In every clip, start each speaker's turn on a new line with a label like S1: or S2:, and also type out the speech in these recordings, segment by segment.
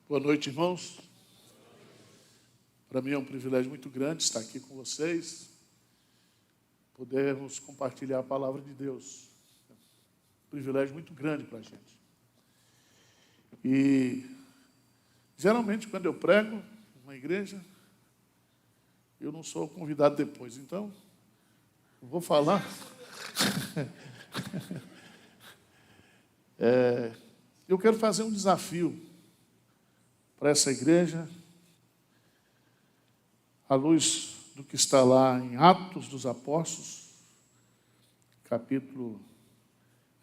S1: Boa noite, irmãos. Para mim é um privilégio muito grande estar aqui com vocês, podermos compartilhar a palavra de Deus. Um privilégio muito grande para a gente. E, geralmente, quando eu prego numa igreja, eu não sou convidado depois. Então, eu vou falar. Eu quero fazer um desafio para essa igreja, à luz do que está lá em Atos dos Apóstolos, capítulo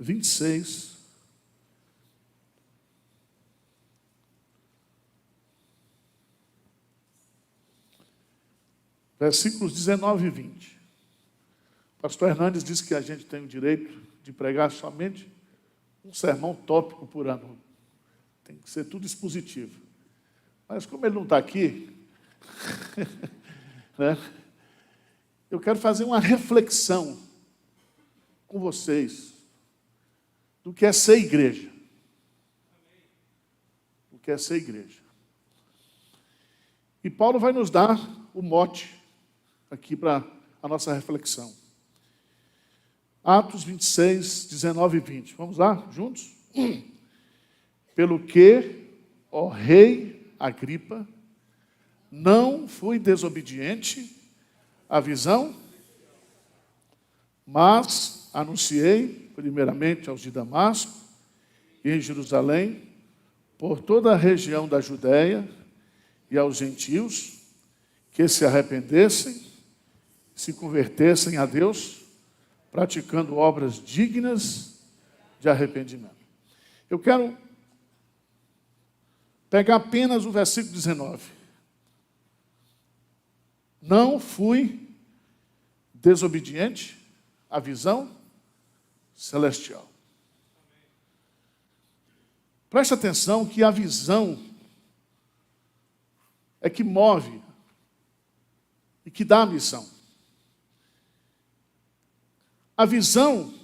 S1: 26. Versículos 19 e 20. O pastor Hernandes disse que a gente tem o direito de pregar somente um sermão tópico por ano. Tem que ser tudo expositivo. Mas como ele não está aqui, né, eu quero fazer uma reflexão com vocês do que é ser igreja. O que é ser igreja. E Paulo vai nos dar o mote aqui para a nossa reflexão. Atos 26, 19 e 20. Vamos lá, juntos? Pelo que, ó rei Agripa, não fui desobediente à visão, mas anunciei primeiramente aos de Damasco e em Jerusalém, por toda a região da Judéia e aos gentios, que se arrependessem, se convertessem a Deus, praticando obras dignas de arrependimento. Eu quero pegar apenas o versículo 19. Não fui desobediente à visão celestial. Preste atenção que a visão é que move e que dá a missão. A visão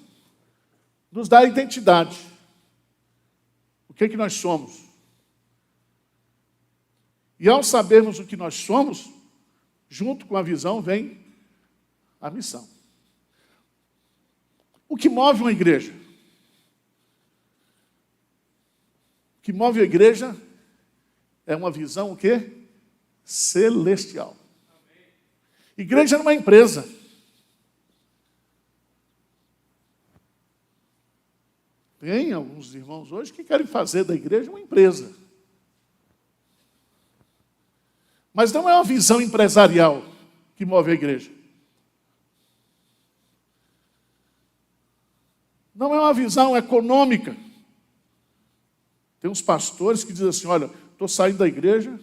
S1: nos dá a identidade. O que é que nós somos? E ao sabermos o que nós somos, junto com a visão vem a missão. O que move uma igreja? O que move a igreja é uma visão o quê? Celestial. Igreja não é empresa. Tem alguns irmãos hoje que querem fazer da igreja uma empresa. Mas não é uma visão empresarial que move a igreja. Não é uma visão econômica. Tem uns pastores que dizem assim, olha, estou saindo da igreja,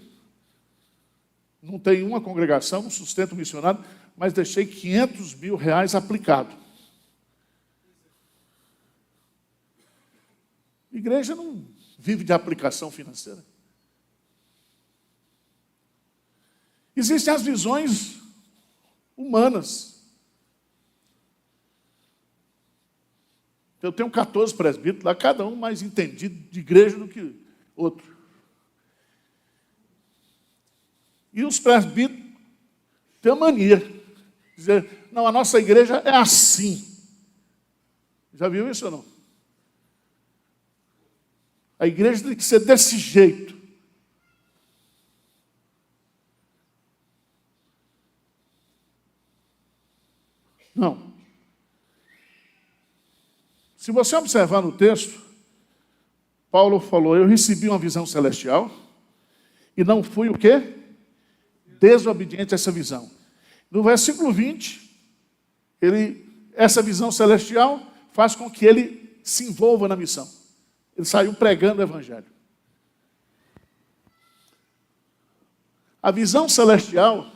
S1: não tenho uma congregação, não sustento missionário, mas deixei 500 mil reais aplicado. Igreja não vive de aplicação financeira. Existem as visões humanas. Eu tenho 14 presbíteros lá, cada um mais entendido de igreja do que outro. E os presbíteros têm a mania de dizer, não, a nossa igreja é assim. Já viu isso ou não? A igreja tem que ser desse jeito. Não. Se você observar no texto, Paulo falou, eu recebi uma visão celestial e não fui o quê? Desobediente a essa visão. No versículo 20, essa visão celestial faz com que ele se envolva na missão. Ele saiu pregando o evangelho. A visão celestial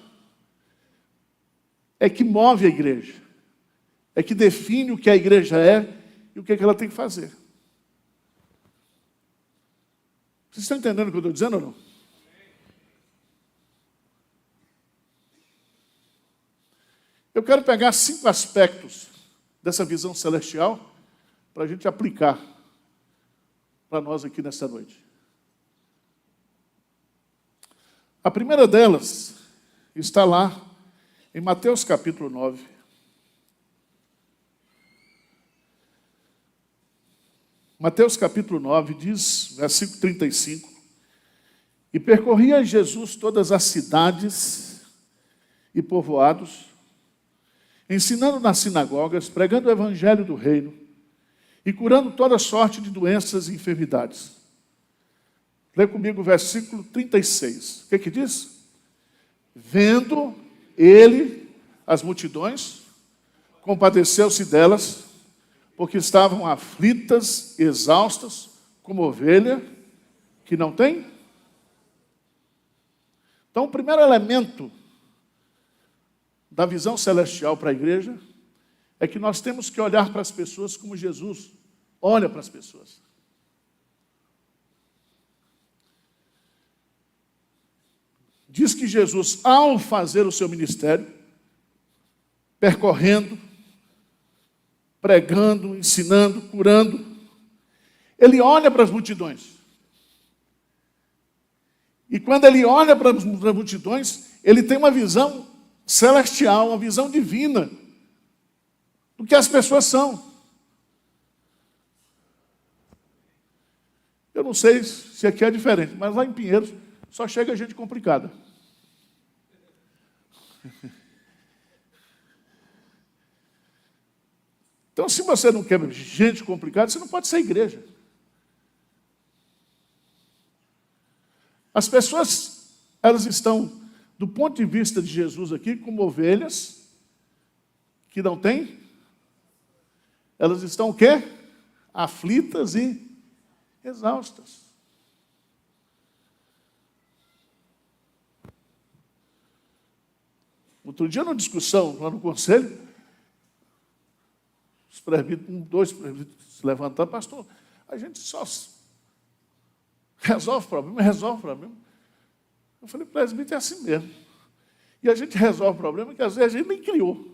S1: é que move a igreja. É que define o que a igreja é e o que ela tem que fazer. Vocês estão entendendo o que eu estou dizendo ou não? Eu quero pegar 5 aspectos dessa visão celestial para a gente aplicar para nós aqui nessa noite. A primeira delas está lá em Mateus capítulo 9. Mateus capítulo 9 diz, versículo 35, e percorria Jesus todas as cidades e povoados, ensinando nas sinagogas, pregando o evangelho do reino e curando toda sorte de doenças e enfermidades. Lê comigo o versículo 36. O que diz? Vendo ele as multidões, compadeceu-se delas, porque estavam aflitas, exaustas, como ovelha que não tem. Então, o primeiro elemento da visão celestial para a igreja é que nós temos que olhar para as pessoas como Jesus olha para as pessoas. Diz que Jesus, ao fazer o seu ministério, percorrendo, pregando, ensinando, curando, ele olha para as multidões. E quando ele olha para as multidões, ele tem uma visão celestial, uma visão divina do que as pessoas são. Eu não sei se aqui é diferente, mas lá em Pinheiros só chega gente complicada. Então, se você não quer gente complicada, você não pode ser igreja. As pessoas, elas estão, do ponto de vista de Jesus aqui, como ovelhas que não têm. Elas estão o quê? Aflitas e exaustas. Outro dia, numa discussão lá no conselho, os presbíteros, dois presbíteros se levantaram, pastor, a gente só resolve o problema. Eu falei, presbítero é assim mesmo. E a gente resolve o problema que às vezes a gente nem criou.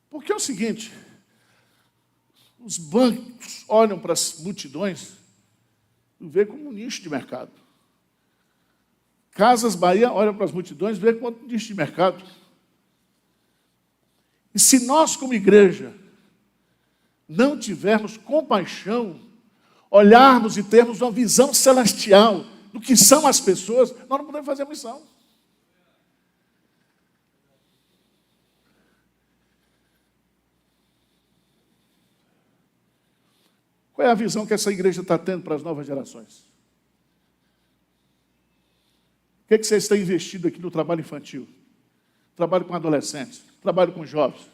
S1: Porque é o seguinte, os bancos olham para as multidões e vê como um nicho de mercado. Casas Bahia olham para as multidões e vê como um nicho de mercado. E se nós, como igreja, não tivermos compaixão, olharmos e termos uma visão celestial do que são as pessoas, nós não podemos fazer a missão. Qual é a visão que essa igreja está tendo para as novas gerações? O que é que vocês têm investido aqui no trabalho infantil? Trabalho com adolescentes, trabalho com jovens.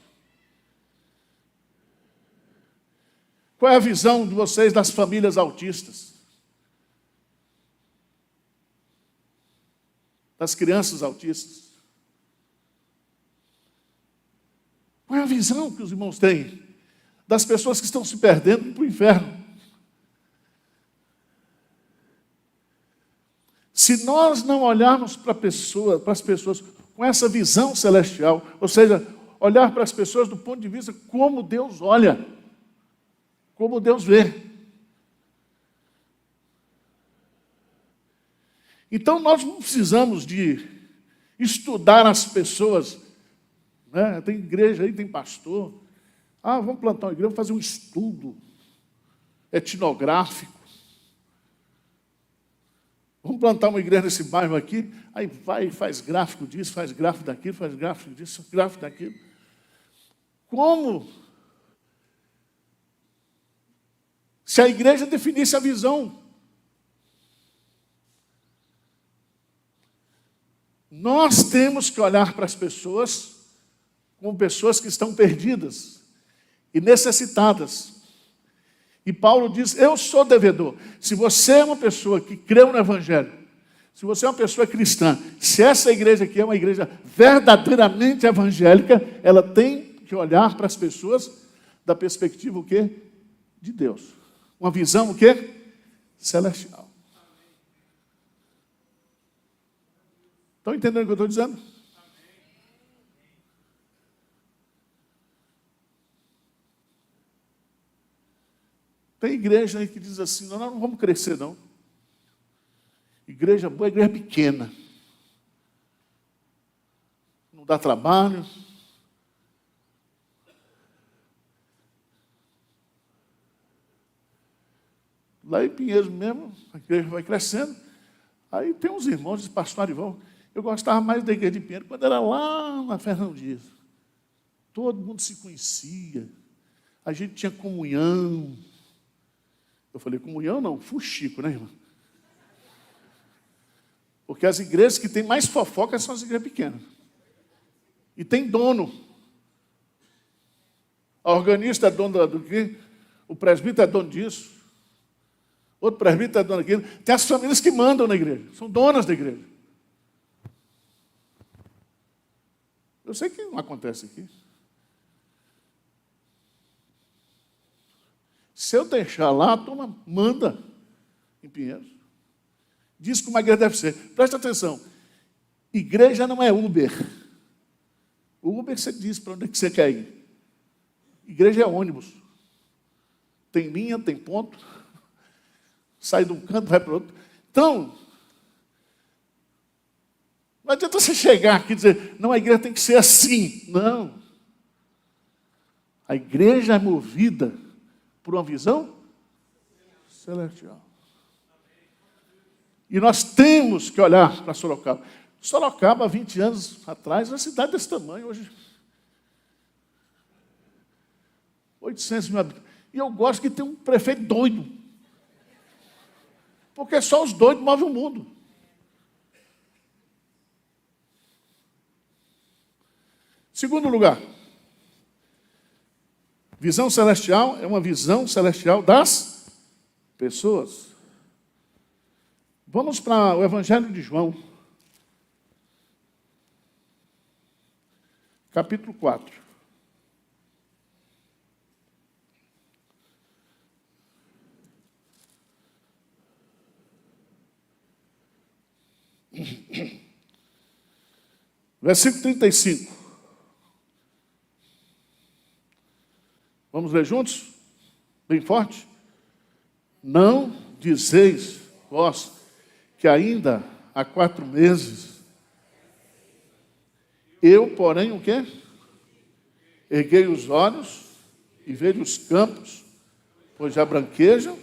S1: Qual é a visão de vocês das famílias autistas? Das crianças autistas? Qual é a visão que os irmãos têm das pessoas que estão se perdendo para o inferno? Se nós não olharmos para as pessoas com essa visão celestial, ou seja, olhar para as pessoas do ponto de vista como Deus olha, como Deus vê. Então nós não precisamos de estudar as pessoas, né? Tem igreja aí, tem pastor. Vamos plantar uma igreja, vamos fazer um estudo etnográfico. Vamos plantar uma igreja nesse bairro aqui, aí vai e faz gráfico disso, faz gráfico daquilo, faz gráfico disso, faz gráfico daquilo. Como se a igreja definisse a visão? Nós temos que olhar para as pessoas como pessoas que estão perdidas e necessitadas. E Paulo diz, eu sou devedor. Se você é uma pessoa que creu no Evangelho, se você é uma pessoa cristã, se essa igreja aqui é uma igreja verdadeiramente evangélica, ela tem que olhar para as pessoas da perspectiva o quê? De Deus. Uma visão o quê? Celestial. Estão entendendo o que eu estou dizendo? Tem igreja aí que diz assim, nós não vamos crescer, não. Igreja boa, igreja pequena. Não dá trabalho. Lá em Pinheiros mesmo, a igreja vai crescendo. Aí tem uns irmãos de pastor Arivão. Eu gostava mais da igreja de Pinheiros quando era lá na Fernão Dias. Todo mundo se conhecia. A gente tinha comunhão. Eu falei, comunhão não, fuxico, né, irmão? Porque as igrejas que têm mais fofoca são as igrejas pequenas. E tem dono. A organista é dona do quê? O presbítero é dono disso. Outro presbítero é dono daquilo. Tem as famílias que mandam na igreja. São donas da igreja. Eu sei que não acontece aqui. Se eu deixar lá, a turma manda em Pinheiros. Diz como a igreja deve ser. Presta atenção. Igreja não é Uber. O Uber você diz para onde é que você quer ir. Igreja é ônibus. Tem linha, tem ponto. Sai de um canto, vai para o outro. Então, não adianta você chegar aqui e dizer, não, a igreja tem que ser assim. Não. A igreja é movida por uma visão celestial. E nós temos que olhar para Sorocaba. Sorocaba, há 20 anos atrás, era uma cidade desse tamanho. Hoje, 800 mil habitantes. E eu gosto que tem um prefeito doido. Porque só os doidos movem o mundo. Segundo lugar, visão celestial é uma visão celestial das pessoas. Vamos para o Evangelho de João, capítulo 4. Versículo 35. Vamos ler juntos? Bem forte? Não dizeis vós que ainda há 4 meses, eu, porém, o quê? Erguei os olhos e vejo os campos, pois já branquejam. O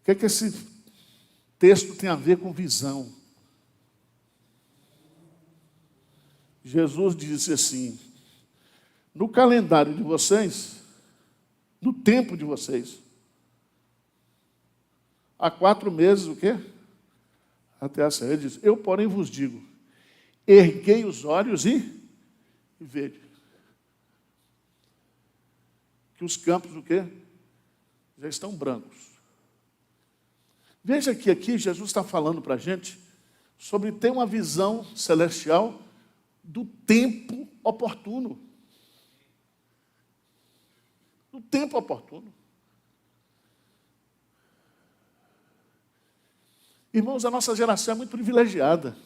S1: que é que esse texto tem a ver com visão? Jesus disse assim, no calendário de vocês, no tempo de vocês, há 4 meses, o quê? Até a saída. Ele diz, eu, porém, vos digo, erguei os olhos e vejo. Que os campos, o quê? Já estão brancos. Veja que aqui Jesus está falando para a gente sobre ter uma visão celestial do tempo oportuno. Do tempo oportuno. Irmãos, a nossa geração é muito privilegiada.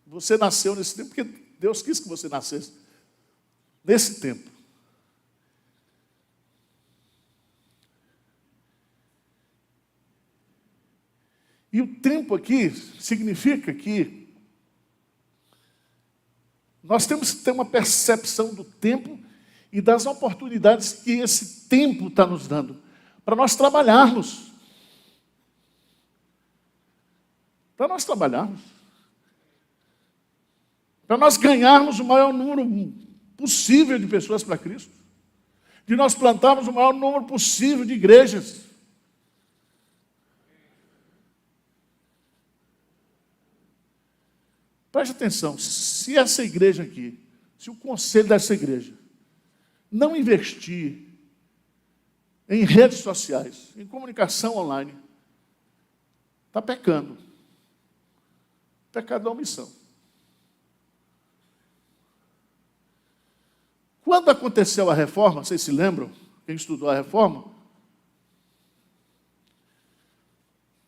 S1: Você nasceu nesse tempo porque Deus quis que você nascesse nesse tempo. E o tempo aqui significa que nós temos que ter uma percepção do tempo e das oportunidades que esse tempo está nos dando para nós trabalharmos. Para nós trabalharmos. Para nós ganharmos o maior número possível de pessoas para Cristo. De nós plantarmos o maior número possível de igrejas. Preste atenção, se essa igreja aqui, se o conselho dessa igreja não investir em redes sociais, em comunicação online, está pecando. Pecado é omissão. Quando aconteceu a reforma, vocês se lembram? Quem estudou a reforma?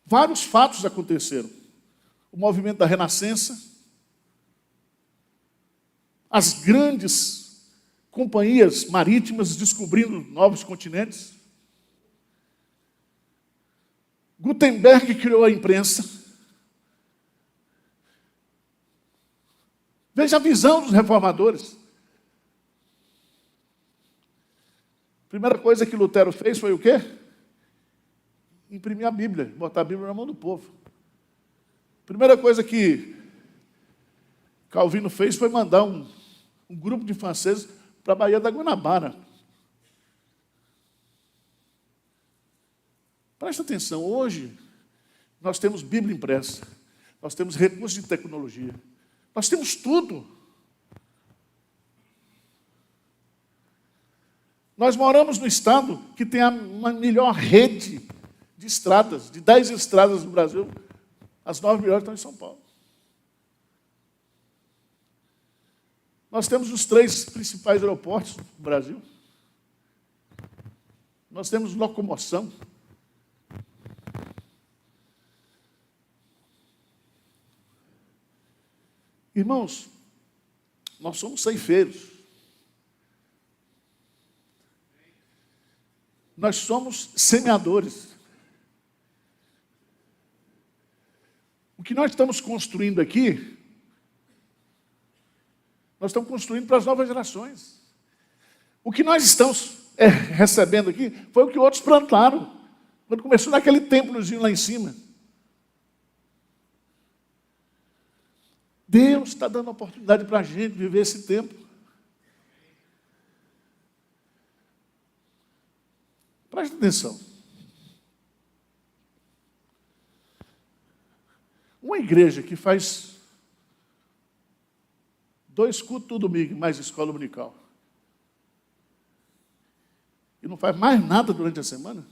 S1: Vários fatos aconteceram. O movimento da Renascença, as grandes companhias marítimas descobrindo novos continentes. Gutenberg criou a imprensa. Veja a visão dos reformadores. A primeira coisa que Lutero fez foi o quê? Imprimir a Bíblia, botar a Bíblia na mão do povo. A primeira coisa que Calvino fez foi mandar um grupo de franceses para a Baía da Guanabara. Presta atenção, hoje nós temos Bíblia impressa, nós temos recursos de tecnologia, nós temos tudo. Nós moramos no estado que tem a melhor rede de estradas, de 10 estradas no Brasil, as 9 melhores estão em São Paulo. Nós temos os 3 principais aeroportos do Brasil. Nós temos locomoção. Irmãos, nós somos ceifeiros. Nós somos semeadores. O que nós estamos construindo aqui, nós estamos construindo para as novas gerações. O que nós estamos recebendo aqui foi o que outros plantaram, quando começou naquele templozinho lá em cima. Deus está dando oportunidade para a gente viver esse tempo. Preste atenção. Uma igreja que faz 2 cultos todo domingo, mais escola dominical, e não faz mais nada durante a semana,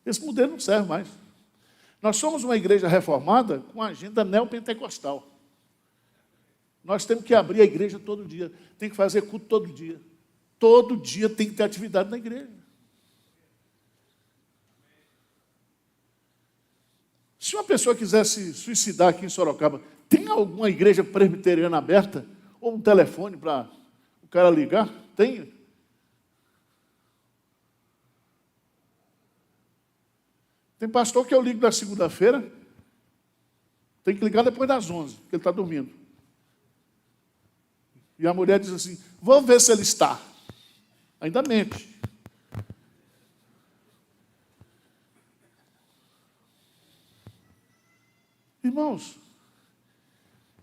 S1: esse modelo não serve mais. Nós somos uma igreja reformada com agenda neopentecostal. Nós temos que abrir a igreja todo dia, tem que fazer culto todo dia. Todo dia tem que ter atividade na igreja. Se uma pessoa quiser se suicidar aqui em Sorocaba, tem alguma igreja presbiteriana aberta? Ou um telefone para o cara ligar? Tem? Tem pastor que eu ligo na segunda-feira, tem que ligar depois das 11, porque ele está dormindo. E a mulher diz assim, vou ver se ele está. Ainda mente. Irmãos,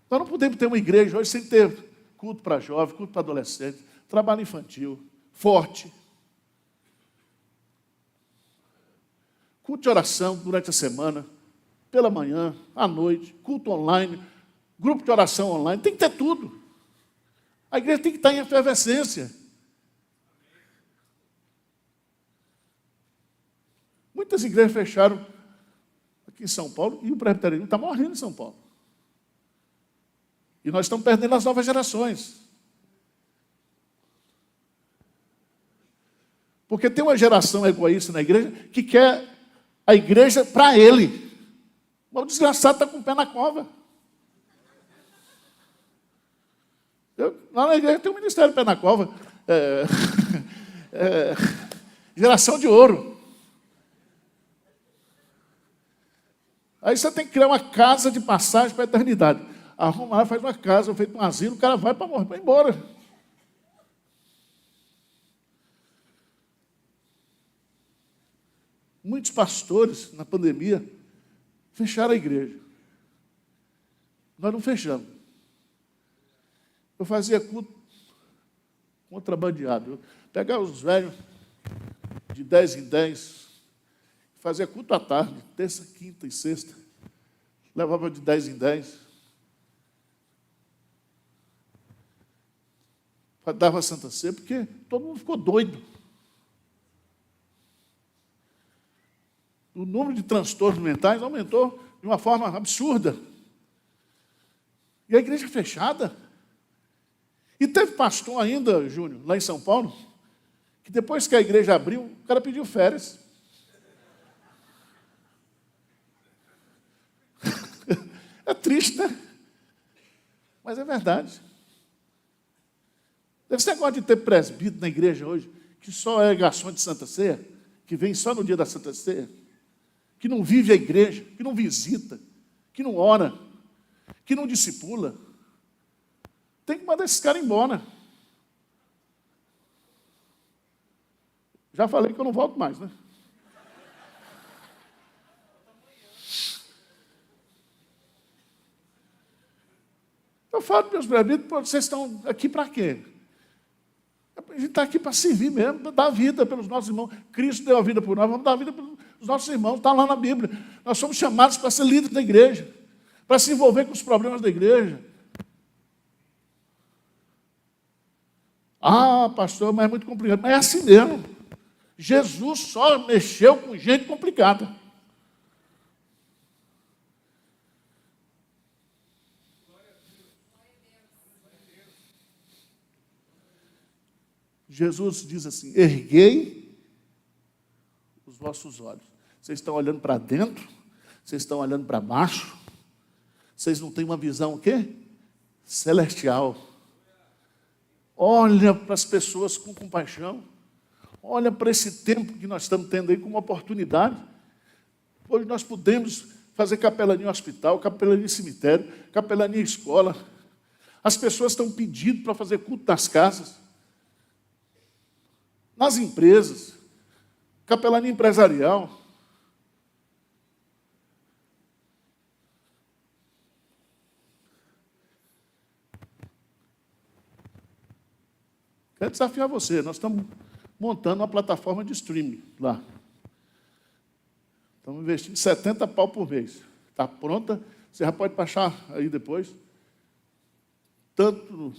S1: nós não podemos ter uma igreja hoje sem ter culto para jovem, culto para adolescente, trabalho infantil, forte. Culto de oração durante a semana, pela manhã, à noite, culto online, grupo de oração online, tem que ter tudo. A igreja tem que estar em efervescência. Muitas igrejas fecharam aqui em São Paulo e o presbiterianismo está morrendo em São Paulo. E nós estamos perdendo as novas gerações. Porque tem uma geração egoísta na igreja que quer a igreja para ele. O desgraçado está com o pé na cova. Lá na igreja tem um ministério pé na cova. Geração de ouro. Aí você tem que criar uma casa de passagem para a eternidade. Arruma lá, faz uma casa, feito um asilo, o cara vai para morrer, vai embora. Muitos pastores, na pandemia, fecharam a igreja. Nós não fechamos. Eu fazia culto contrabandeado. Eu pegava os velhos de 10 em 10, fazia culto à tarde, terça, quinta e sexta. Levava de 10 em 10. Dava Santa Ceia, porque todo mundo ficou doido. O número de transtornos mentais aumentou de uma forma absurda. E a igreja fechada. E teve pastor ainda, Júnior, lá em São Paulo, que depois que a igreja abriu, o cara pediu férias. É triste, né? Mas é verdade. Esse negócio de ter presbítero na igreja hoje, que só é garçom de Santa Ceia, que vem só no dia da Santa Ceia, que não vive a igreja, que não visita, que não ora, que não discipula, tem que mandar esses caras embora. Já falei que eu não volto mais, né? Eu falo para meus presbíteros, vocês estão aqui para quê? A gente está aqui para servir mesmo, para dar vida pelos nossos irmãos. Cristo deu a vida por nós, vamos dar a vida pelos nossos irmãos, está lá na Bíblia. Nós somos chamados para ser líderes da igreja, para se envolver com os problemas da igreja. Ah, pastor, mas é muito complicado. Mas é assim mesmo. Jesus só mexeu com gente complicada. Jesus diz assim, erguei os vossos olhos. Vocês estão olhando para dentro, vocês estão olhando para baixo, vocês não têm uma visão o quê? Celestial. Olha para as pessoas com compaixão. Olha para esse tempo que nós estamos tendo aí como uma oportunidade. Hoje nós podemos fazer capelania em hospital, capelania em cemitério, capelania em escola. As pessoas estão pedindo para fazer culto nas casas, nas empresas, capelania empresarial. Quero desafiar você, nós estamos montando uma plataforma de streaming lá. Estamos investindo 70 pau por mês. Está pronta, você já pode baixar aí depois. Tanto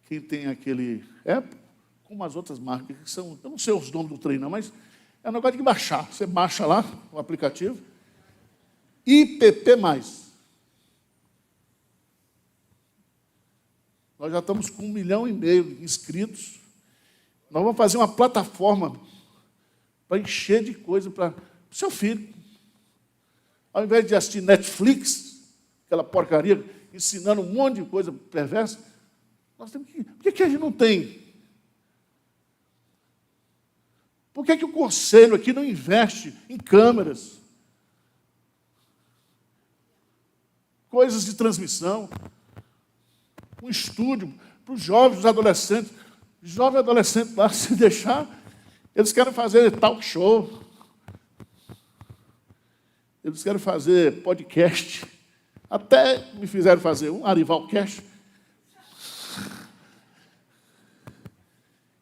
S1: quem tem aquele Apple, como as outras marcas, que são, eu não sei os nomes do trem, não, mas é um negócio de baixar. Você baixa lá o aplicativo. IPP+. Nós já estamos com 1,5 milhão de inscritos. Nós vamos fazer uma plataforma para encher de coisa para o seu filho. Ao invés de assistir Netflix, aquela porcaria, ensinando um monte de coisa perversa, nós temos que... Por que a gente não tem? Por que o conselho aqui não investe em câmeras? Coisas de transmissão. Um estúdio para os jovens, os adolescentes. Os jovens adolescentes lá, se deixar, eles querem fazer talk show. Eles querem fazer podcast. Até me fizeram fazer um Arivalcast.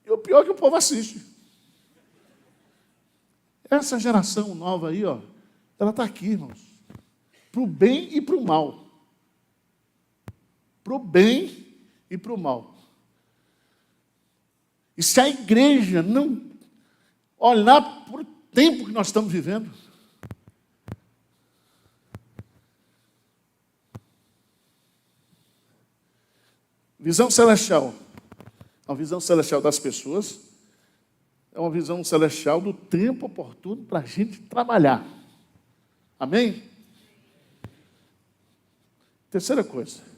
S1: E o pior é que o povo assiste. Essa geração nova aí, ó, ela está aqui, irmãos. Para o bem e para o mal. Para o bem e para o mal. E se a igreja não olhar para o tempo que nós estamos vivendo, visão celestial, a visão celestial das pessoas, é uma visão celestial do tempo oportuno para a gente trabalhar. Amém? Terceira coisa.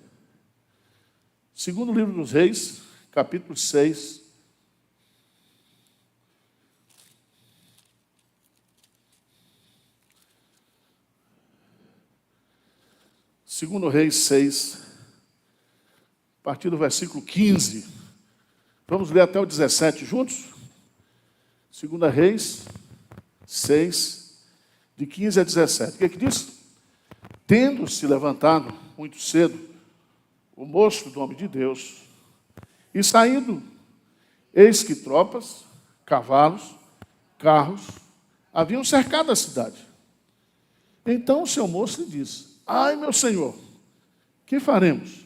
S1: Segundo livro dos Reis, capítulo 6. Segundo Reis 6, a partir do versículo 15. Vamos ler até o 17 juntos? Segunda Reis 6, de 15 a 17. O que é que diz? Tendo-se levantado muito cedo, o moço do homem de Deus, e saindo, eis que tropas, cavalos, carros, haviam cercado a cidade. Então o seu moço lhe disse, ai, meu senhor, que faremos?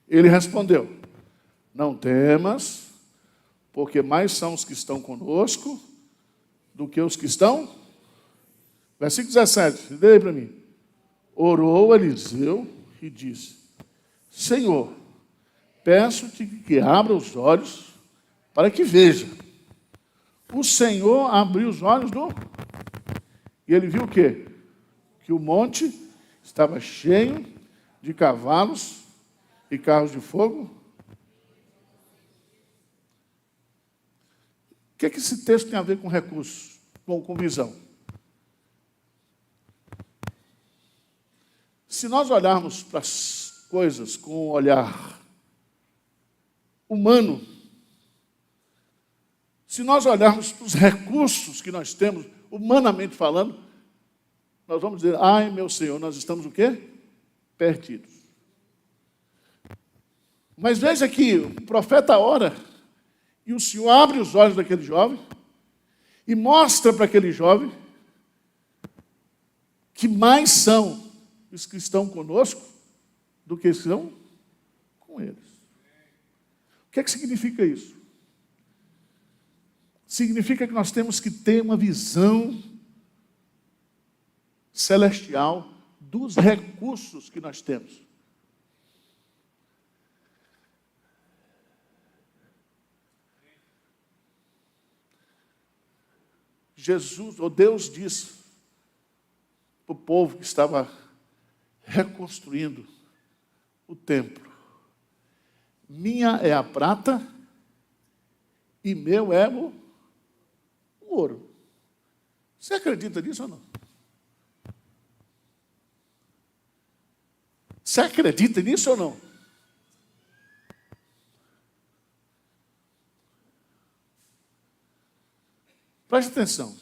S1: Ele respondeu, não temas, porque mais são os que estão conosco do que os que estão. Versículo 17, dê aí para mim. Orou Eliseu e disse, Senhor, peço-te que abra os olhos para que veja. O Senhor abriu os olhos do... E ele viu o quê? Que o monte estava cheio de cavalos e carros de fogo. O que esse texto tem a ver com recursos, com visão? Se nós olharmos para as coisas com um olhar humano, se nós olharmos para os recursos que nós temos, humanamente falando, nós vamos dizer, ai meu Senhor, nós estamos o quê? Perdidos. Mas veja que o profeta ora, e o Senhor abre os olhos daquele jovem, e mostra para aquele jovem, que mais são os que estão conosco, do que estão com eles. O que significa isso? Significa que nós temos que ter uma visão celestial dos recursos que nós temos. Jesus, ou Deus disse para o povo que estava reconstruindo o templo: minha é a prata e meu é o ouro. Você acredita nisso ou não? Você acredita nisso ou não? Preste atenção.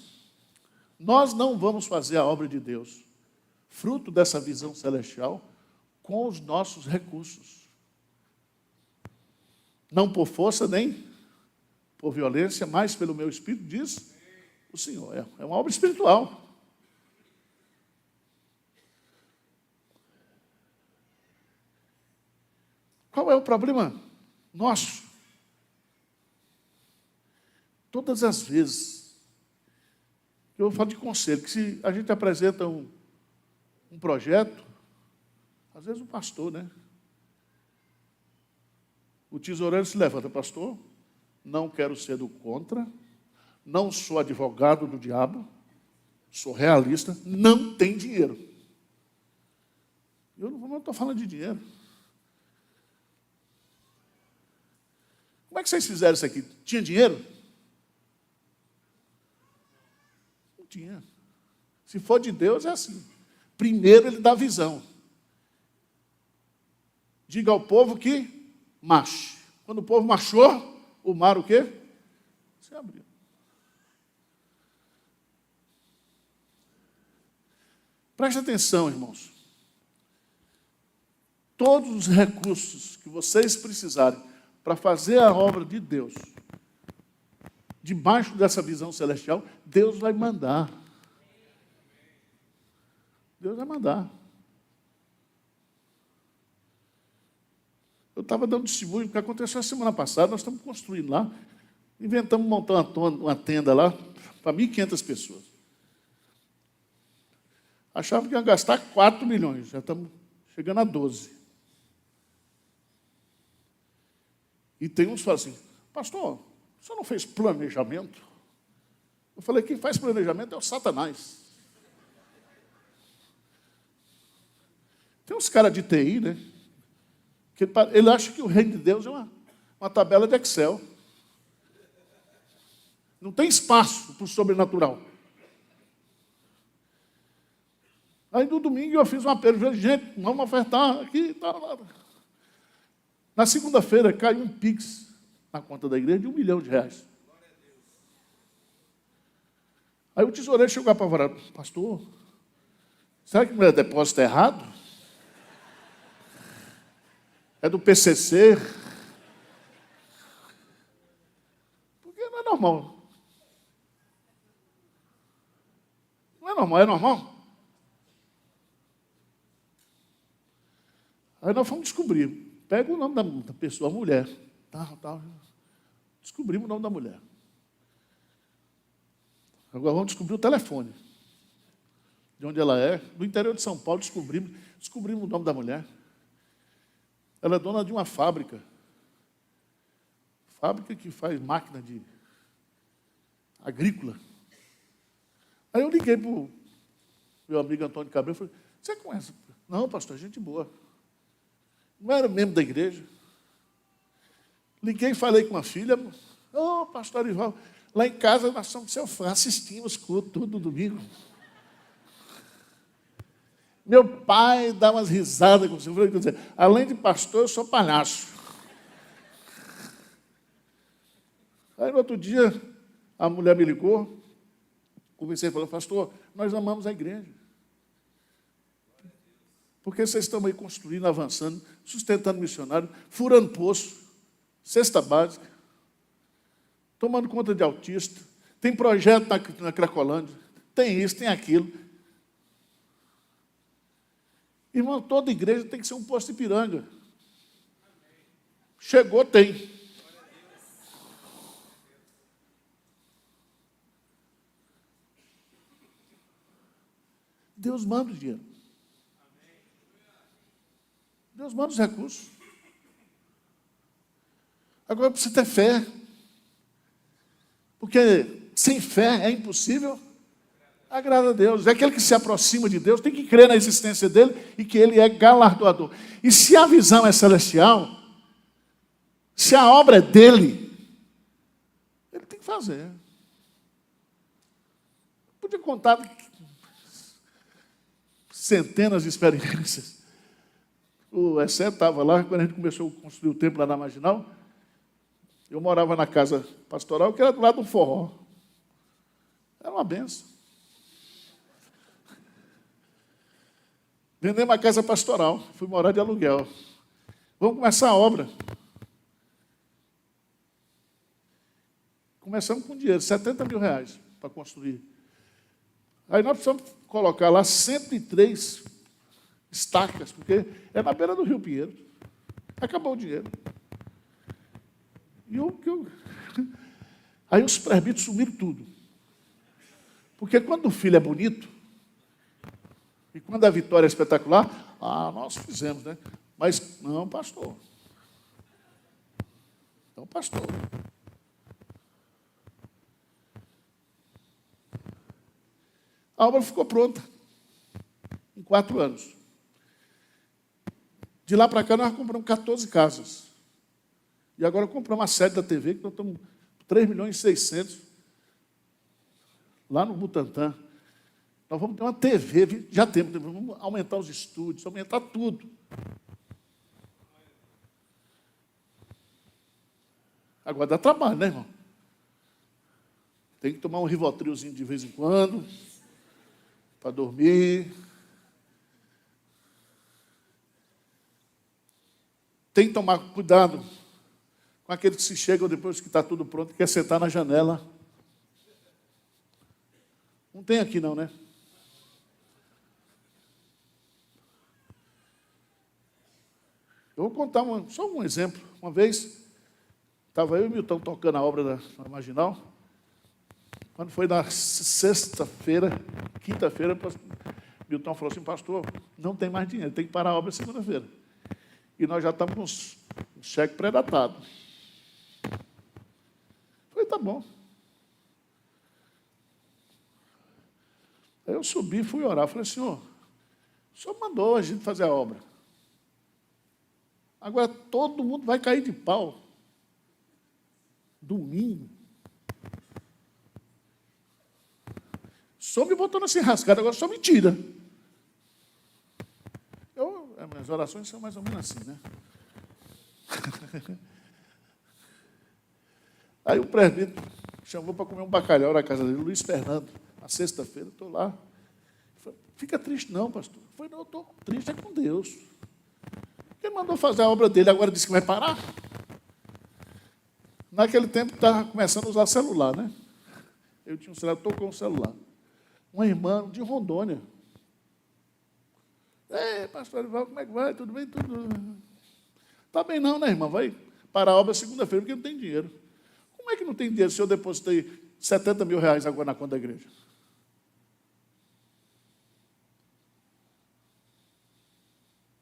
S1: Nós não vamos fazer a obra de Deus, fruto dessa visão celestial, com os nossos recursos. Não por força nem por violência, mas pelo meu Espírito, diz o Senhor. É uma obra espiritual. Qual é o problema nosso? Todas as vezes, eu falo de conselho, que se a gente apresenta um projeto, às vezes o pastor, né? O tesoureiro se levanta: pastor, não quero ser do contra, não sou advogado do diabo, sou realista, não tem dinheiro. Eu não estou falando de dinheiro. Como é que vocês fizeram isso aqui? Tinha dinheiro? Não tinha. Se for de Deus, é assim. Primeiro ele dá visão. Diga ao povo que marche. Quando o povo marchou, o mar o quê? Se abriu. Preste atenção, irmãos. Todos os recursos que vocês precisarem para fazer a obra de Deus, debaixo dessa visão celestial, Deus vai mandar. Deus vai mandar. Eu estava dando testemunho do que aconteceu a semana passada. Nós estamos construindo lá, inventamos montar uma tenda lá para 1.500 pessoas. Achava que ia gastar 4 milhões, já estamos chegando a 12. E tem uns que falam assim: pastor, o senhor não fez planejamento? Eu falei: quem faz planejamento é o Satanás. Tem uns caras de TI, né? Que ele acha que o reino de Deus é uma tabela de Excel. Não tem espaço para o sobrenatural. Aí no domingo eu fiz um apelo: gente, vamos ofertar aqui. Na segunda-feira caiu um Pix na conta da igreja de R$1 milhão. Aí o tesoureiro chegou apavorado: pastor, será que o meu depósito é errado? É do PCC? Porque não é normal. Não é normal, é normal? Aí nós fomos descobrir. Pega o nome da pessoa, a mulher. Descobrimos o nome da mulher. Agora vamos descobrir o telefone. De onde ela é. Do interior de São Paulo, descobrimos o nome da mulher. Ela é dona de uma fábrica. Fábrica que faz máquina de agrícola. Aí eu liguei para o meu amigo Antônio Cabral, falou, você conhece? Não, pastor, gente boa. Não era membro da igreja. Liguei e falei com a filha, pastor Arival, lá em casa nós somos seu fã, assistimos culto todo domingo. Meu pai dá umas risadas com você. Quer dizer, além de pastor, eu sou palhaço. Aí no outro dia, a mulher me ligou, conversei e falou, pastor, nós amamos a igreja. Porque vocês estão aí construindo, avançando, sustentando missionário, furando poço, cesta básica, tomando conta de autista, tem projeto na Cracolândia, tem isso, tem aquilo. Irmão, toda igreja tem que ser um posto de piranga. Chegou, tem. Deus manda o dinheiro. Deus manda os recursos. Agora precisa ter fé. Porque sem fé é impossível agrada a Deus. É aquele que se aproxima de Deus, tem que crer na existência dele e que ele é galardoador. E se a visão é celestial, se a obra é dele, ele tem que fazer. Podia contar centenas de experiências. O Essé estava lá, quando a gente começou a construir o templo lá na Marginal, eu morava na casa pastoral, que era do lado do forró. Era uma benção. Vendemos a casa pastoral, fui morar de aluguel. Vamos começar a obra. Começamos com dinheiro, 70 mil reais para construir. Aí nós precisamos colocar lá 103 estacas, porque é na beira do Rio Pinheiro. Acabou o dinheiro. Aí os presbíteros sumiram tudo. Porque quando o filho é bonito, e quando a vitória é espetacular, nós fizemos, né? Mas não, pastor. Não, pastor. A obra ficou pronta em 4 anos. De lá para cá, nós compramos 14 casas. E agora compramos a sede da TV, que nós estamos 3.600.000 lá no Butantã. Nós vamos ter uma TV, já temos, vamos aumentar os estúdios, aumentar tudo. Agora dá trabalho, né, irmão? Tem que tomar um Rivotrilzinho de vez em quando, para dormir. Tem que tomar cuidado com aqueles que se chegam depois que está tudo pronto e quer sentar na janela. Não tem aqui não, né? Eu vou contar só um exemplo. Uma vez, estava eu e o Milton tocando a obra da Marginal. Quando foi na sexta-feira, quinta-feira, o Milton falou assim, pastor, não tem mais dinheiro, tem que parar a obra segunda-feira. E nós já estamos com um cheque pré-datado. Falei, tá bom. Aí eu subi e fui orar. Falei, senhor, o senhor mandou a gente fazer a obra. Agora todo mundo vai cair de pau. Domingo. Só me botou nessa enrascada, agora só me tira. Minhas orações são mais ou menos assim, né? Aí o presbítero chamou para comer um bacalhau na casa dele, Luiz Fernando, na sexta-feira, estou lá. Falei, fica triste não, pastor. Eu falei, não, eu estou triste, é com Deus. Ele mandou fazer a obra dele, agora disse que vai parar. Naquele tempo estava começando a usar celular, né? Eu tinha um celular, tocou um celular. Uma irmã de Rondônia. Pastor Arival, como é que vai? Tudo bem? Tudo. Está bem não, né, irmã? Vai parar a obra segunda-feira, porque não tem dinheiro. Como é que não tem dinheiro se eu depositei 70 mil reais agora na conta da igreja?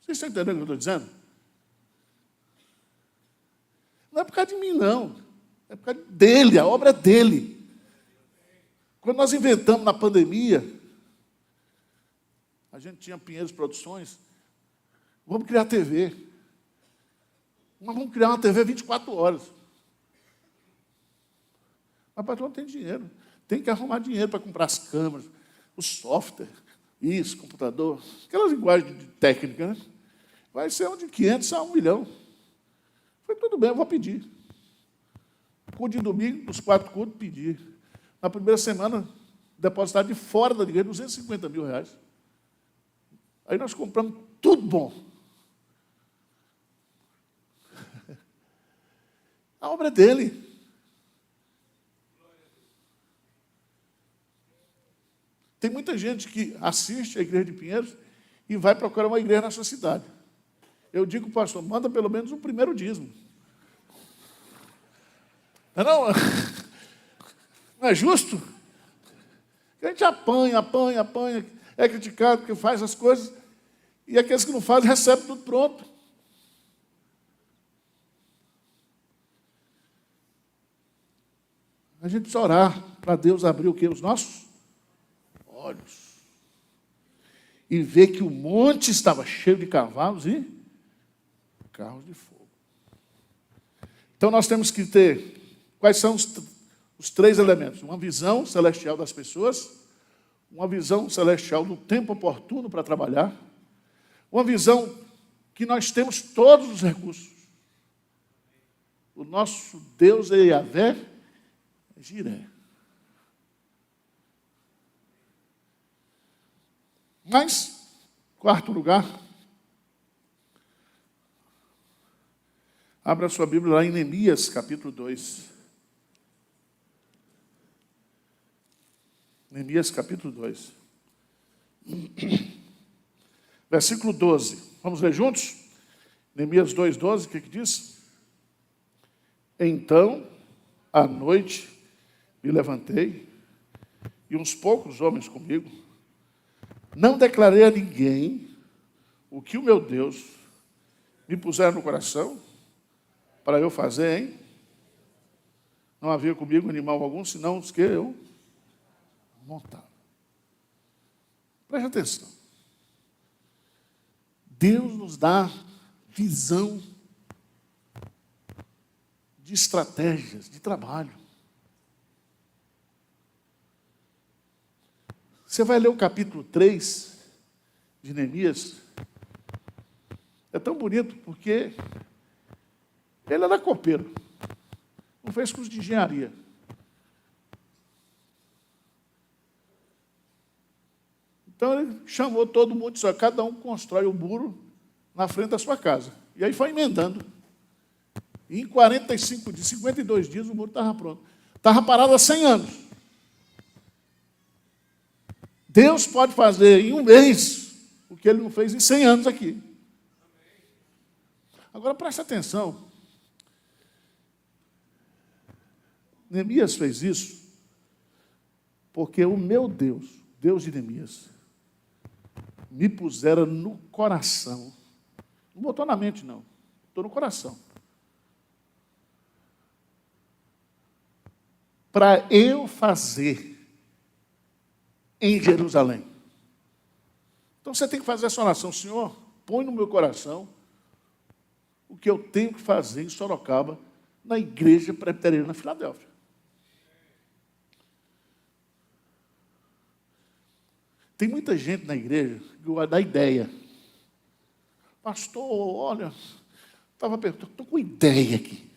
S1: Vocês estão entendendo o que eu estou dizendo? Não é por causa de mim, não. É por causa dele, a obra é dele. Quando nós inventamos na pandemia, a gente tinha Pinheiros Produções, vamos criar TV. Mas vamos criar uma TV 24 horas. Mas o patrão não tem dinheiro. Tem que arrumar dinheiro para comprar as câmeras, o software, isso, computador, aquela linguagem técnica, né? Vai ser de 500 a 1 milhão. Foi tudo bem, eu vou pedir. Culto de domingo, os 4 cultos, pedi. Na primeira semana, depositaram de fora da igreja 250 mil reais. Aí nós compramos tudo bom. A obra é dele. Tem muita gente que assiste a igreja de Pinheiros e vai procurar uma igreja na sua cidade. Eu digo, pastor, manda pelo menos o primeiro dízimo. Não, não é justo? A gente apanha, é criticado porque faz as coisas, e aqueles que não fazem recebem tudo pronto. A gente precisa orar para Deus abrir o quê? Os nossos olhos. E ver que o monte estava cheio de cavalos e carros de fogo. Então nós temos que ter, quais são os 3 elementos? Uma visão celestial das pessoas, uma visão celestial do tempo oportuno para trabalhar, uma visão que nós temos todos os recursos. O nosso Deus é Yahvé, é Jiré. Mas, 4º lugar, abra a sua Bíblia lá em Neemias, capítulo 2. Neemias, capítulo 2. Versículo 12. Vamos ler juntos? Neemias 2,12, o que diz? Então, à noite, me levantei, e uns poucos homens comigo. Não declarei a ninguém o que o meu Deus me puser no coração para eu fazer, hein? Não havia comigo animal algum, senão os que eu montava. Preste atenção. Deus nos dá visão de estratégias, de trabalho. Você vai ler o capítulo 3 de Neemias. É tão bonito porque ele era copeiro. Não fez curso de engenharia. Então ele chamou todo mundo e disse, cada um constrói o muro na frente da sua casa. E aí foi emendando. E em 45 dias, 52 dias, o muro estava pronto. Estava parado há 100 anos. Deus pode fazer em um mês o que ele não fez em 100 anos aqui. Agora preste atenção. Neemias fez isso porque o meu Deus, Deus de Neemias, me pusera no coração. Não botou na mente, não. Botou no coração. Para eu fazer em Jerusalém. Então você tem que fazer essa oração. Senhor, põe no meu coração o que eu tenho que fazer em Sorocaba, na igreja presbiteriana Filadélfia. Tem muita gente na igreja que vai dar ideia. Pastor, olha, estava perguntando, estou com ideia aqui.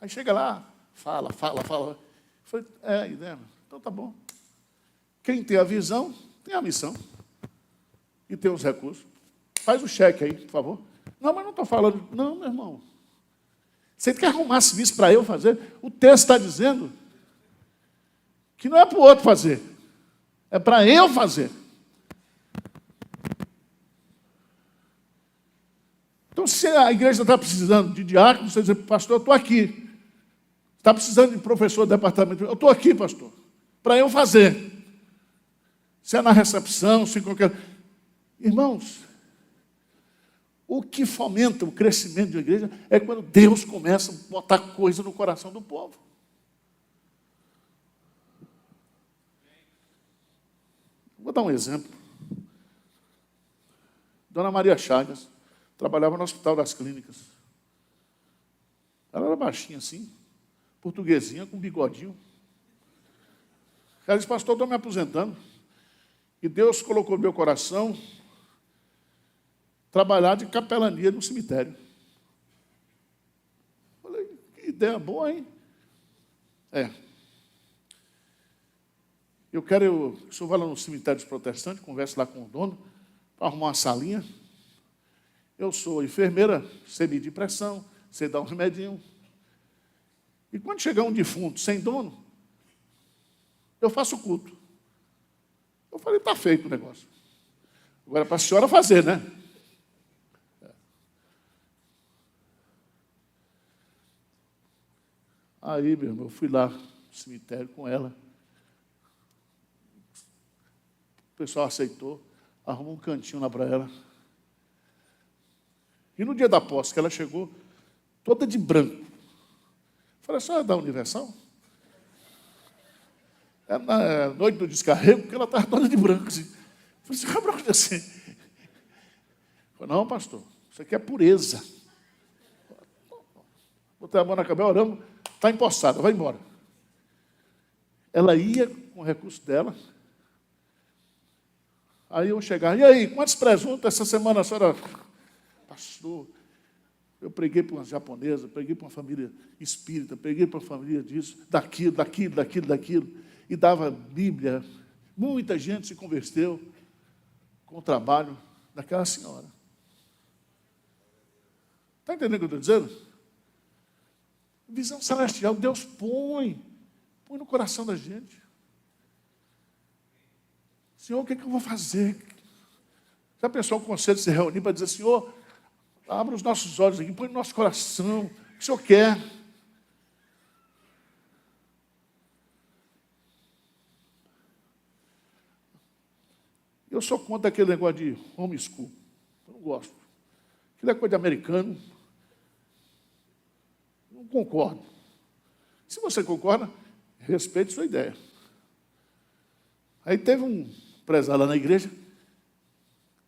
S1: Aí chega lá, fala. Eu falei, ideia, então tá bom. Quem tem a visão, tem a missão. E tem os recursos. Faz o cheque aí, por favor. Não, mas não estou falando. Não, meu irmão. Você quer arrumar serviço para eu fazer? O texto está dizendo que não é para o outro fazer. É para eu fazer. Então, se a igreja está precisando de diácono, você diz, pastor, eu estou aqui. Está precisando de professor do departamento. Eu estou aqui, pastor. Para eu fazer. Se é na recepção, se em qualquer... Irmãos, o que fomenta o crescimento de uma igreja é quando Deus começa a botar coisa no coração do povo. Vou dar um exemplo. Dona Maria Chagas, trabalhava no Hospital das Clínicas. Ela era baixinha assim, portuguesinha, com bigodinho. Ela disse, pastor, estou me aposentando. E Deus colocou no meu coração trabalhar de capelania no cemitério. Falei, que ideia boa, hein? Eu quero, o senhor vai lá no cemitério dos protestantes, converse lá com o dono, para arrumar uma salinha. Eu sou enfermeira, sei medir pressão, sei dar um remedinho. E quando chegar um defunto sem dono, eu faço o culto. Eu falei, está feito o negócio. Agora é para a senhora fazer, né? Aí, meu irmão, eu fui lá no cemitério com ela. O pessoal aceitou, arrumou um cantinho lá para ela. E no dia da posse, que ela chegou, toda de branco. Falei, a senhora é da Universal? Era na noite do descarrego, porque ela estava toda de branco. Assim. Falei, você vai para onde assim? Falei, não, pastor, isso aqui é pureza. Botei a mão na cabeça, oramos, está empossada, vai embora. Ela ia com o recurso dela. Aí eu chegava, e aí, quantos presuntos essa semana a senhora... Pastor, eu preguei para uma japonesa, preguei para uma família espírita, preguei para uma família disso, daquilo, e dava Bíblia. Muita gente se converteu com o trabalho daquela senhora. Está entendendo o que eu estou dizendo? Visão celestial, Deus põe no coração da gente. Senhor, o que é que eu vou fazer? Já pensou o conselho se reunir para dizer, Senhor, abra os nossos olhos aqui, põe no nosso coração o que o Senhor quer. Eu sou contra aquele negócio de homeschool. Eu não gosto. Aquilo é coisa de americano. Não concordo. Se você concorda, respeite sua ideia. Aí teve um empresário lá na igreja,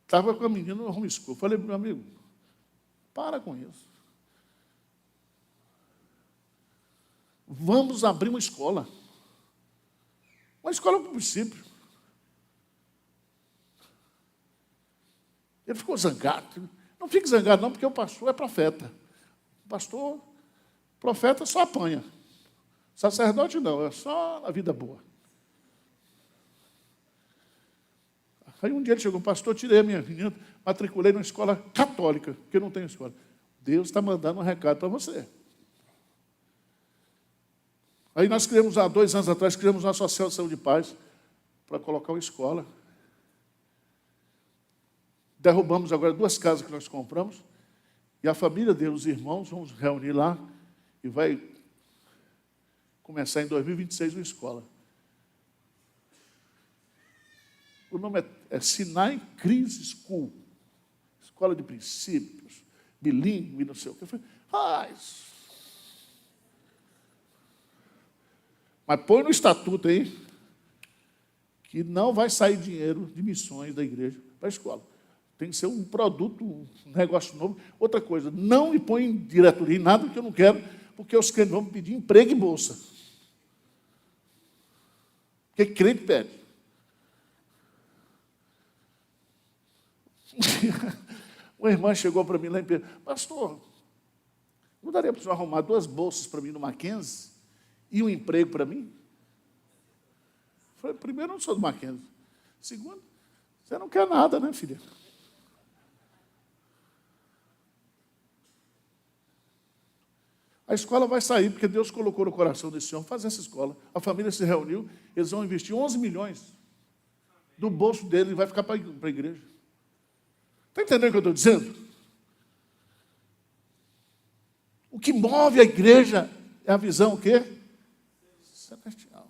S1: estava com a menina no homeschool. Eu falei, meu amigo, para com isso. Vamos abrir uma escola. Uma escola para o princípio. Ele ficou zangado. Não fique zangado não, porque o pastor é profeta. O pastor, profeta só apanha. Sacerdote não, é só na vida boa. Aí um dia ele chegou, pastor, tirei a minha menina, matriculei numa escola católica, porque eu não tenho escola. Deus está mandando um recado para você. Aí nós criamos, há 2 anos atrás, criamos uma associação de pais para colocar uma escola. Derrubamos agora 2 casas que nós compramos, e a família dele, os irmãos, vamos reunir lá, e vai começar em 2026 uma escola. O nome é Sinai Cris School. Escola de princípios, bilíngue, não sei o que. Eu falei, mas põe no estatuto aí que não vai sair dinheiro de missões da igreja para a escola. Tem que ser um produto, um negócio novo. Outra coisa, não me põe em diretoria em nada que eu não quero, porque os crentes vão me pedir emprego e bolsa. Porque crente pede. Uma irmã chegou para mim lá e perguntou, pastor, não daria para o senhor arrumar 2 bolsas para mim no Mackenzie e um emprego para mim? Eu falei, primeiro, eu não sou do Mackenzie. Segundo, você não quer nada, né, filha? A escola vai sair, porque Deus colocou no coração desse homem fazer essa escola. A família se reuniu, eles vão investir 11 milhões do bolso dele e vai ficar para a igreja. Está entendendo o que eu estou dizendo? O que move a igreja é a visão o quê? Celestial.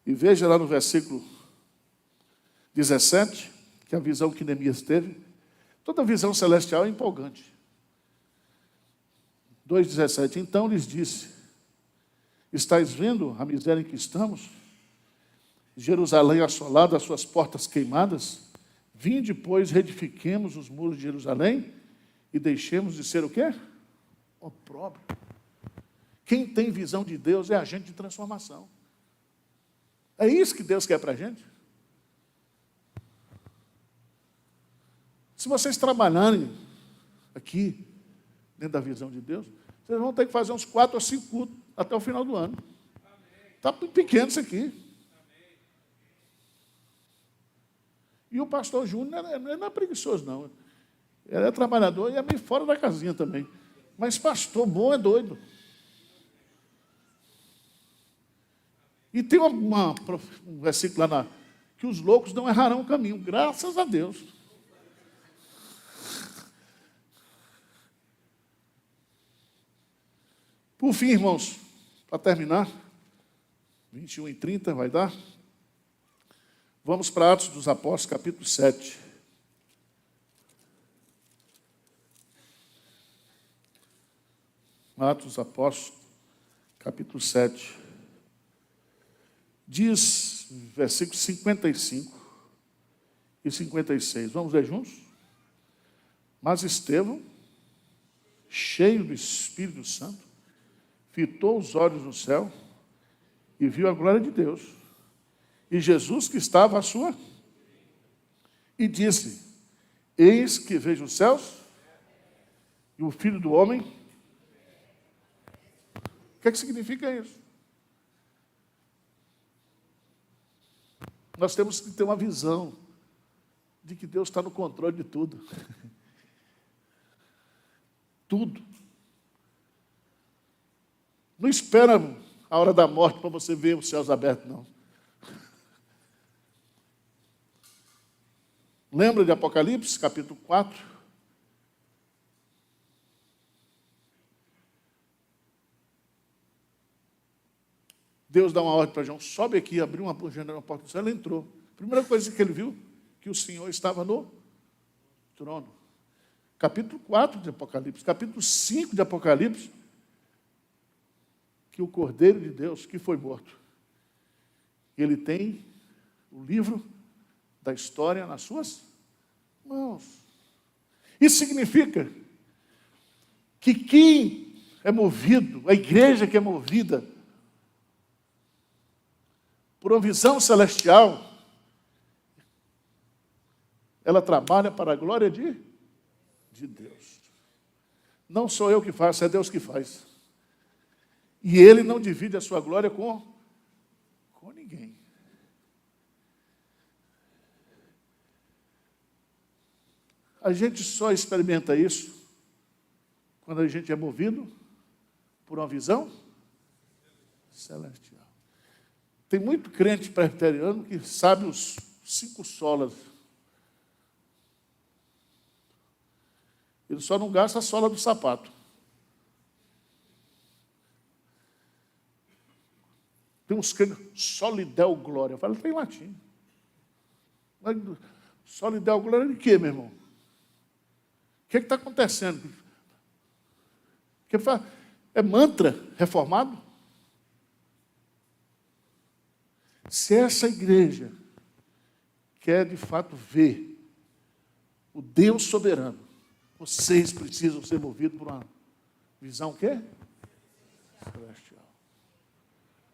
S1: E veja lá no versículo 17, que a visão que Neemias teve, toda visão celestial é empolgante. 2,17, então lhes disse, Estais vendo a miséria em que estamos? Jerusalém assolada, as suas portas queimadas? Vinde, pois, reedifiquemos os muros de Jerusalém e deixemos de ser o quê? Opróbrio. Quem tem visão de Deus é agente de transformação. É isso que Deus quer para a gente. Se vocês trabalharem aqui, dentro da visão de Deus, vocês vão ter que fazer uns 4 ou 5 cultos até o final do ano. Está pequeno isso aqui. E o pastor Júnior não é preguiçoso, não. Ele é trabalhador e é meio fora da casinha também. Mas pastor bom é doido. E tem um versículo lá que os loucos não errarão o caminho, graças a Deus. Por fim, irmãos, para terminar, 21 e 30 vai dar. Vamos para Atos dos Apóstolos, capítulo 7. Atos dos Apóstolos, capítulo 7. Diz, versículos 55 e 56. Vamos ler juntos? Mas Estevão, cheio do Espírito Santo, fitou os olhos no céu e viu a glória de Deus. E Jesus que estava à sua, e disse: eis que vejo os céus e o Filho do Homem. O que é que significa isso? Nós temos que ter uma visão de que Deus está no controle de tudo. Tudo. Não espera a hora da morte para você ver os céus abertos, não. Lembra de Apocalipse, capítulo 4? Deus dá uma ordem para João, sobe aqui, abriu uma janela na porta do céu, ele entrou. Primeira coisa que ele viu, que o Senhor estava no trono. Capítulo 4 de Apocalipse, capítulo 5 de Apocalipse, que o Cordeiro de Deus, que foi morto, ele tem o livro da história nas suas mãos. Isso significa que quem é movido, a igreja que é movida por uma visão celestial, ela trabalha para a glória de Deus. Não sou eu que faço, é Deus que faz. E Ele não divide a sua glória com ninguém. A gente só experimenta isso quando a gente é movido por uma visão celestial. Tem muito crente presbiteriano que sabe os 5 solas. Ele só não gasta a sola do sapato. Tem uns crentes, solidel glória. Eu falo, tem em latim. Solidel glória de quê, meu irmão? O que está acontecendo? É mantra reformado? Se essa igreja quer de fato ver o Deus soberano, vocês precisam ser movidos por uma visão o quê? Celestial.